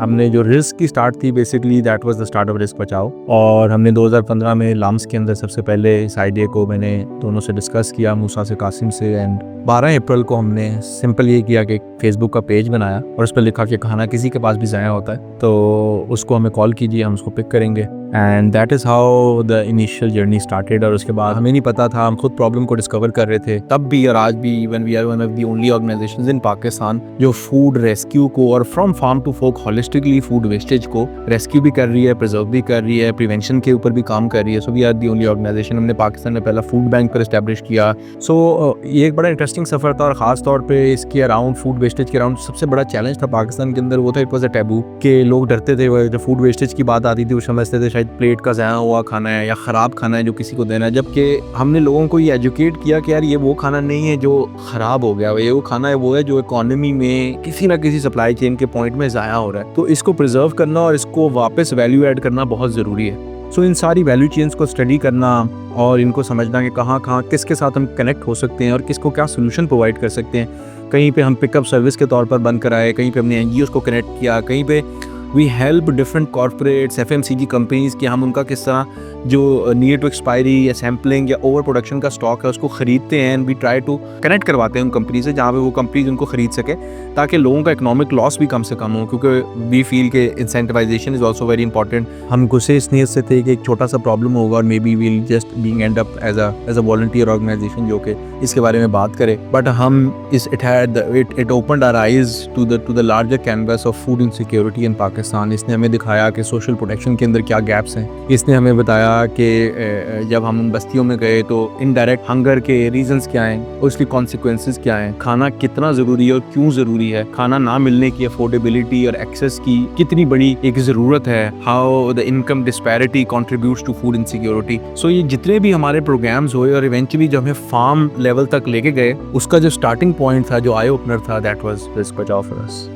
हमने जो रिस्क की स्टार्ट थी basically that was the start of risk बचाओ, और हमने 2015 में लाम्स के अंदर सबसे पहले इस आइडिया को मैंने दोनों से डिस्कस किया, मूसा से, कासिम से, एंड 12 अप्रैल को हमने सिंपल ये किया कि फेसबुक का पेज बनाया और उस पर लिखा कि खाना किसी के पास भी ज़ाया होता है तो उसको हमें कॉल कीजिए, हम उसको पिक करेंगे। And that is how the initial journey started. और उसके बाद हमें नहीं पता था, हम खुद प्रॉब्लम को डिस्कवर कर रहे थे तब भी और आज भी। Even we are one of the only organizations in Pakistan जो फूड रेस्क्यू को और from farm to fork holistically food wastage को रेस्क्यू भी कर रही है, प्रिजर्व भी कर रही है, प्रिवेंशन के ऊपर भी काम कर रही है। So we are the only organization. हमने पाकिस्तान में पहला फूड बैंक पर इस्टेब्लिश किया। सो ये एक बड़ा इंटरेस्टिंग सफ़र था और ख़ास तौर पे इसके अराउंड फूड वेस्टेज के अराउंड सबसे बड़ा चैलेंज था पाकिस्तान के अंदर वो था, इट वॉज अ टैबू के लोग डरते थे। जब फूड वेस्टेज की बात आती थी वो समझते थे शायद प्लेट का ज़ाया हुआ खाना है या ख़राब खाना है जो किसी को देना है, जबकि हमने लोगों को ये एजुकेट किया कि यार ये वो खाना नहीं है जो ख़राब हो गया, ये वो खाना है वो है जो इकोनॉमी में किसी ना किसी सप्लाई चेन के पॉइंट में ज़ाया हो रहा है। तो इसको प्रिजर्व करना और इसको वापस वैल्यू ऐड करना बहुत ज़रूरी है। सो इन सारी वैल्यू चेन्स को स्टडी करना और इनको समझना कि कहाँ कहाँ किसके साथ हम कनेक्ट हो सकते हैं और किसको क्या सोल्यूशन प्रोवाइड कर सकते हैं। कहीं पे हम पिकअप सर्विस के तौर पर बंद कराए, कहीं पे हमने NGOs को कनेक्ट किया, कहीं पे we help different corporates, FMCG companies कि हम उनका किस तरह जो नियर टू एक्सपायरी या सैम्पलिंग या ओवर प्रोडक्शन का स्टॉक है उसको ख़रीदते हैं and we try to connect करवाते हैं उन कंपनी से जहाँ पे वो कंपनीज उनको ख़रीद सके ताकि लोगों का इकोनॉमिक लॉस भी कम से कम हो, क्योंकि वी फील के incentivisation is also very important. हम गुस्से इस नीयत से थे कि एक छोटा सा प्रॉब्लम होगा और maybe we'll just being end up as a volunteer organization जो कि इसके बारे में बात करे, बट हम it opened our eyes to the larger canvas of food insecurity in Pakistan. इसने हमें दिखाया कि सोशल प्रोटेक्शन के अंदर क्या गैप्स हैं। इसने हमें बताया कि जब हम उन बस्तियों में गए तो इनडायरेक्ट हंगर के रीजंस क्या हैं, उसकी कॉन्सिक्वेंसेस क्या हैं, खाना कितना ज़रूरी है और क्यों ज़रूरी है, खाना ना मिलने की अफोर्डेबिलिटी और एक्सेस की कितनी बड़ी एक ज़रूरत है, how the income disparity contributes to food insecurity. So ये जितने भी हमारे प्रोग्राम्स हुए और इवेंचुअली जो हमें फार्म लेवल तक लेके गए, उसका जो स्टार्टिंग पॉइंट था, जो आई ओपनर था, दैट वाज रिस्क बचाओ फॉर अस।